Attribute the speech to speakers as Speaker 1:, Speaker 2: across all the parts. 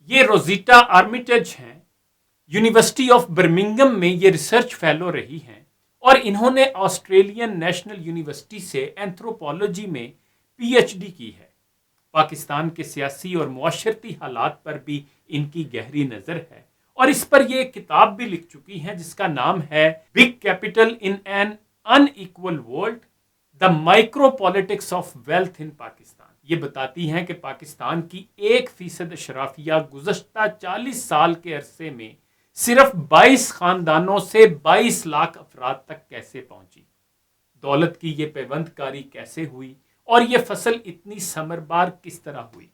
Speaker 1: یہ روزیٹا آرمیٹیج ہیں، university of Birmingham میں یہ ریسرچ فیلو رہی ہیں اور انہوں نے آسٹریلین نیشنل یونیورسٹی سے اینتھروپولوجی میں پی ایچ ڈی کی ہے۔ پاکستان کے سیاسی اور معاشرتی حالات پر بھی ان کی گہری نظر ہے اور اس پر یہ ایک کتاب بھی لکھ چکی ہیں جس کا نام ہے big capital in an in equal world, the micro politics of wealth in Pakistan. یہ بتاتی ہیں کہ پاکستان کی 1% اشرافیہ گزشتہ 40 سال کے عرصے میں صرف 22 خاندانوں سے 22 لاکھ افراد تک کیسے پہنچی، دولت کی یہ پیوند کاری کیسے ہوئی اور یہ فصل اتنی ثمربار کس طرح ہوئی۔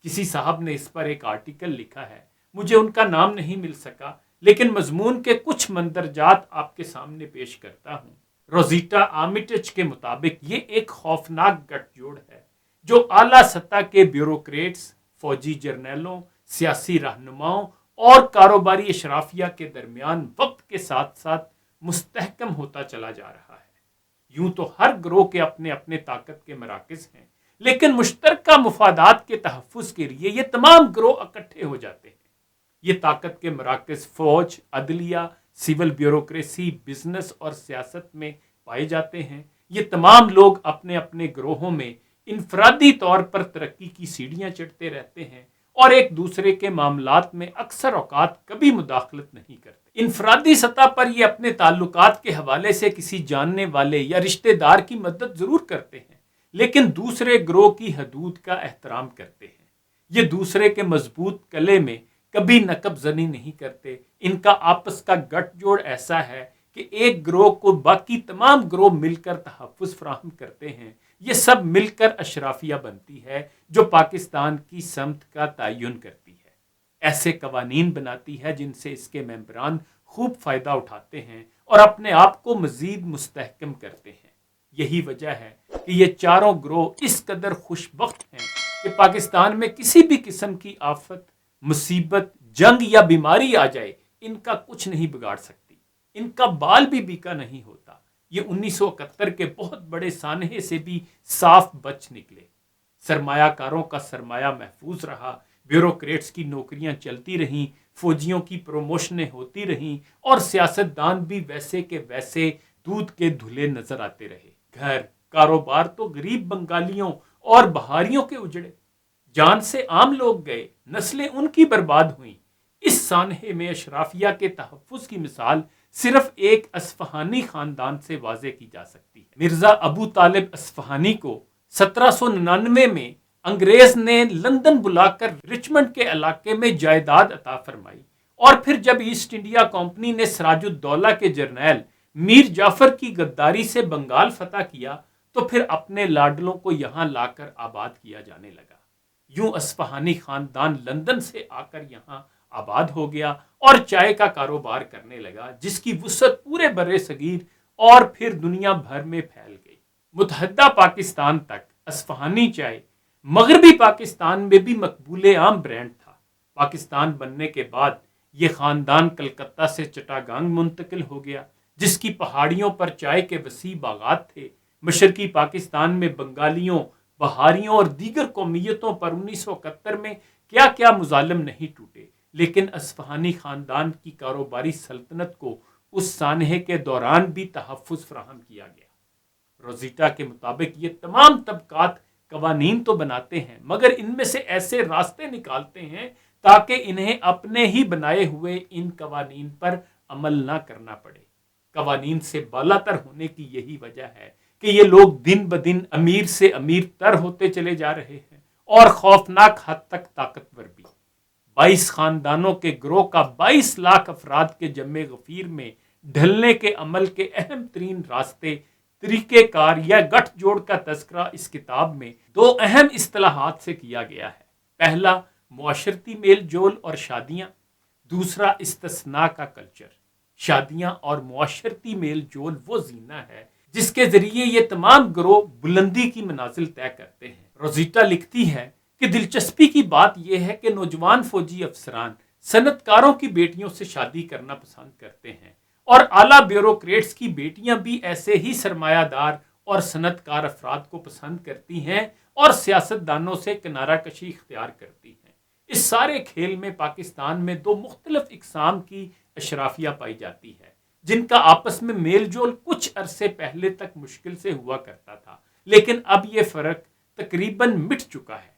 Speaker 1: کسی صاحب نے اس پر ایک آرٹیکل لکھا ہے، مجھے ان کا نام نہیں مل سکا، لیکن مضمون کے کچھ مندرجات آپ کے سامنے پیش کرتا ہوں۔ روزیٹا آرمیٹیج کے مطابق یہ ایک خوفناک گٹھ جوڑ ہے جو اعلیٰ سطح کے بیوروکریٹس، فوجی جرنیلوں، سیاسی رہنماؤں اور کاروباری اشرافیہ کے درمیان وقت کے ساتھ ساتھ مستحکم ہوتا چلا جا رہا ہے۔ یوں تو ہر گروہ کے اپنے اپنے طاقت کے مراکز ہیں، لیکن مشترکہ مفادات کے تحفظ کے لیے یہ تمام گروہ اکٹھے ہو جاتے ہیں۔ یہ طاقت کے مراکز فوج، عدلیہ، سول بیوروکریسی، بزنس اور سیاست میں پائے جاتے ہیں۔ یہ تمام لوگ اپنے اپنے گروہوں میں انفرادی طور پر ترقی کی سیڑھیاں چڑھتے رہتے ہیں اور ایک دوسرے کے معاملات میں اکثر اوقات کبھی مداخلت نہیں کرتے۔ انفرادی سطح پر یہ اپنے تعلقات کے حوالے سے کسی جاننے والے یا رشتہ دار کی مدد ضرور کرتے ہیں، لیکن دوسرے گروہ کی حدود کا احترام کرتے ہیں۔ یہ دوسرے کے مضبوط کلے میں کبھی نقب زنی نہیں کرتے۔ ان کا آپس کا گٹھ جوڑ ایسا ہے کہ ایک گروہ کو باقی تمام گروہ مل کر تحفظ فراہم کرتے ہیں۔ یہ سب مل کر اشرافیہ بنتی ہے جو پاکستان کی سمت کا تعین کرتی ہے، ایسے قوانین بناتی ہے جن سے اس کے ممبران خوب فائدہ اٹھاتے ہیں اور اپنے آپ کو مزید مستحکم کرتے ہیں۔ یہی وجہ ہے کہ یہ چاروں گروہ اس قدر خوش بخت ہیں کہ پاکستان میں کسی بھی قسم کی آفت، مصیبت، جنگ یا بیماری آ جائے ان کا کچھ نہیں بگاڑ سکتی، ان کا بال بھی بیکا نہیں ہوتا۔ یہ 1971 کے بہت بڑے سانحے سے بھی صاف بچ نکلے۔ سرمایہ کاروں کا سرمایہ محفوظ رہا، بیوروکریٹس کی نوکریاں چلتی رہیں، فوجیوں کی پروموشنیں ہوتی رہیں اور سیاستدان بھی ویسے کے ویسے دودھ کے دھلے نظر آتے رہے۔ گھر، کاروبار تو غریب بنگالیوں اور بہاریوں کے اجڑے، جان سے عام لوگ گئے، نسلیں ان کی برباد ہوئیں۔ اس سانحے میں اشرافیہ کے تحفظ کی مثال صرف ایک اصفہانی خاندان سے واضح کی جا سکتی ہے۔ مرزا ابو طالب اصفہانی کو 1799 میں انگریز نے لندن بلا کر رچمنڈ کے علاقے میں جائیداد عطا فرمائی، اور پھر جب ایسٹ انڈیا کمپنی نے سراج الدولہ کے جرنیل میر جعفر کی غداری سے بنگال فتح کیا تو پھر اپنے لاڈلوں کو یہاں لا کر آباد کیا جانے لگا۔ یوں اصفہانی خاندان لندن سے آ کر یہاں آباد ہو گیا اور چائے کا کاروبار کرنے لگا جس کی وسعت پورے بر صغیر اور پھر دنیا بھر میں پھیل گئی۔ متحدہ پاکستان تک اصفہانی چائے مغربی پاکستان میں بھی مقبول عام برانڈ تھا۔ پاکستان بننے کے بعد یہ خاندان کلکتہ سے چٹاگانگ منتقل ہو گیا جس کی پہاڑیوں پر چائے کے وسیع باغات تھے۔ مشرقی پاکستان میں بنگالیوں، بہاریوں اور دیگر قومیتوں پر 1971 میں کیا کیا مظالم نہیں ٹوٹے، لیکن اصفہانی خاندان کی کاروباری سلطنت کو اس سانحے کے دوران بھی تحفظ فراہم کیا گیا۔ روزیٹا کے مطابق یہ تمام طبقات قوانین تو بناتے ہیں مگر ان میں سے ایسے راستے نکالتے ہیں تاکہ انہیں اپنے ہی بنائے ہوئے ان قوانین پر عمل نہ کرنا پڑے۔ قوانین سے بالاتر ہونے کی یہی وجہ ہے کہ یہ لوگ دن بدن امیر سے امیر تر ہوتے چلے جا رہے ہیں اور خوفناک حد تک طاقتور بھی۔ 22 خاندانوں کے گروہ کا 22 لاکھ افراد کے جمع غفیر میں ڈھلنے کے عمل کے اہم ترین راستے، طریقہ کار یا گٹھ جوڑ کا تذکرہ اس کتاب میں 2 اہم اصطلاحات سے کیا گیا ہے۔ پہلا معاشرتی میل جول اور شادیاں، دوسرا استثناء کا کلچر۔ شادیاں اور معاشرتی میل جول وہ زینہ ہے جس کے ذریعے یہ تمام گروہ بلندی کی منازل طے کرتے ہیں۔ روزیٹا لکھتی ہے کہ دلچسپی کی بات یہ ہے کہ نوجوان فوجی افسران صنعت کاروں کی بیٹیوں سے شادی کرنا پسند کرتے ہیں اور اعلیٰ بیوروکریٹس کی بیٹیاں بھی ایسے ہی سرمایہ دار اور صنعت کار افراد کو پسند کرتی ہیں اور سیاست دانوں سے کنارہ کشی اختیار کرتی ہیں۔ اس سارے کھیل میں پاکستان میں دو مختلف اقسام کی اشرافیہ پائی جاتی ہے، جن کا آپس میں میل جول کچھ عرصے پہلے تک مشکل سے ہوا کرتا تھا، لیکن اب یہ فرق تقریباً مٹ چکا ہے۔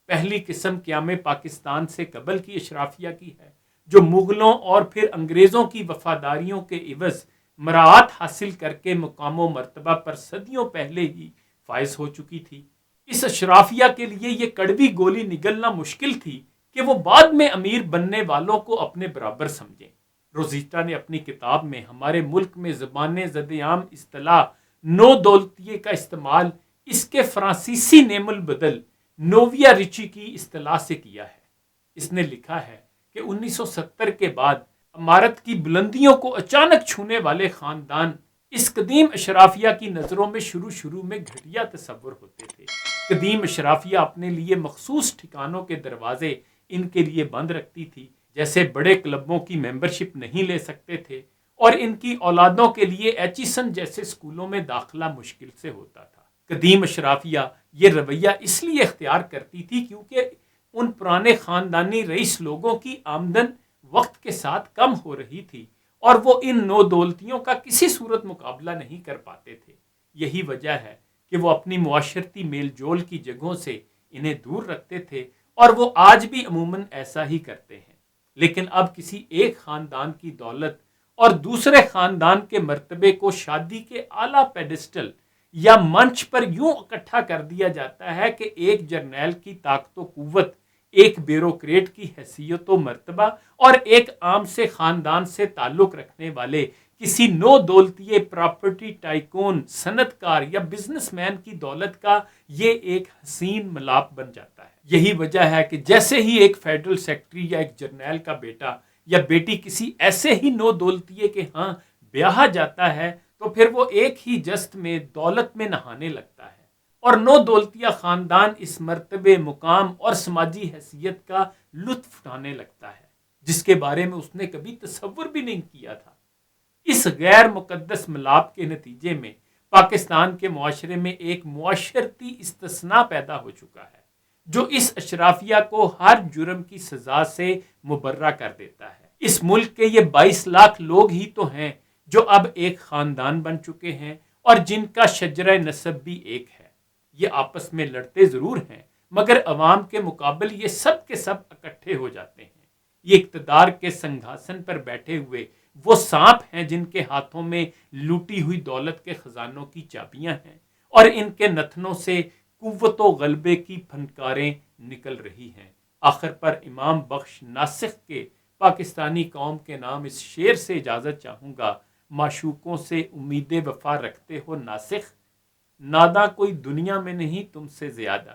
Speaker 1: پہلی قسم قیام پاکستان سے قبل کی اشرافیہ کی ہے، جو مغلوں اور پھر انگریزوں کی وفاداریوں کے عوض مراعات حاصل کر کے مقام و مرتبہ پر صدیوں پہلے ہی فائز ہو چکی تھی۔ اس اشرافیہ کے لیے یہ کڑوی گولی نگلنا مشکل تھی کہ وہ بعد میں امیر بننے والوں کو اپنے برابر سمجھیں۔ روزیٹا نے اپنی کتاب میں ہمارے ملک میں زبان زد عام اصطلاح نو دولتیے کا استعمال اس کے فرانسیسی نیم البدل نوویا ریچی کی اصطلاح سے کیا ہے۔ اس نے لکھا ہے کہ 1970 کے بعد عمارت کی بلندیوں کو اچانک چھونے والے خاندان اس قدیم اشرافیہ کی نظروں میں شروع میں گھٹیا تصور ہوتے تھے۔ قدیم اشرافیہ اپنے لیے مخصوص ٹھکانوں کے دروازے ان کے لیے بند رکھتی تھی، جیسے بڑے کلبوں کی ممبرشپ نہیں لے سکتے تھے، اور ان کی اولادوں کے لیے ایچیسن جیسے اسکولوں میں داخلہ مشکل سے ہوتا تھا۔ قدیم اشرافیہ یہ رویہ اس لیے اختیار کرتی تھی کیونکہ ان پرانے خاندانی رئیس لوگوں کی آمدن وقت کے ساتھ کم ہو رہی تھی، اور وہ ان نو دولتیوں کا کسی صورت مقابلہ نہیں کر پاتے تھے۔ یہی وجہ ہے کہ وہ اپنی معاشرتی میل جول کی جگہوں سے انہیں دور رکھتے تھے، اور وہ آج بھی عموماً ایسا ہی کرتے ہیں۔ لیکن اب کسی ایک خاندان کی دولت اور دوسرے خاندان کے مرتبے کو شادی کے اعلیٰ پیڈسٹل یا منچ پر یوں اکٹھا کر دیا جاتا ہے کہ ایک جرنیل کی طاقت و قوت، ایک بیوروکریٹ کی حیثیت و مرتبہ، اور ایک عام سے خاندان سے تعلق رکھنے والے کسی نو دولتیے پراپرٹی ٹائکون، صنعت کار یا بزنس مین کی دولت کا یہ ایک حسین ملاپ بن جاتا ہے۔ یہی وجہ ہے کہ جیسے ہی ایک فیڈرل سیکرٹری یا ایک جرنیل کا بیٹا یا بیٹی کسی ایسے ہی نو دولتیے کے ہاں بیاہا جاتا ہے تو پھر وہ ایک ہی جست میں دولت میں نہانے لگتا ہے، اور نو دولتیہ خاندان اس مرتبے، مقام اور سماجی حیثیت کا لطف اٹھانے لگتا ہے جس کے بارے میں اس نے کبھی تصور بھی نہیں کیا تھا۔ اس غیر مقدس ملاپ کے نتیجے میں پاکستان کے معاشرے میں ایک معاشرتی استثناء پیدا ہو چکا ہے جو اس اشرافیہ کو ہر جرم کی سزا سے مبرہ کر دیتا ہے۔ اس ملک کے یہ 22 لاکھ لوگ ہی تو ہیں جو اب ایک خاندان بن چکے ہیں اور جن کا شجرہ نسب بھی ایک ہے۔ یہ آپس میں لڑتے ضرور ہیں، مگر عوام کے مقابل یہ سب کے سب اکٹھے ہو جاتے ہیں۔ یہ اقتدار کے سنگھاسن پر بیٹھے ہوئے وہ سانپ ہیں جن کے ہاتھوں میں لوٹی ہوئی دولت کے خزانوں کی چابیاں ہیں، اور ان کے نتنوں سے قوت و غلبے کی پھنکاریں نکل رہی ہیں۔ آخر پر امام بخش ناسخ کے پاکستانی قوم کے نام اس شعر سے اجازت چاہوں گا: معشوقوں سے امید وفا رکھتے ہو ناسخ، ناداں کوئی دنیا میں نہیں تم سے زیادہ۔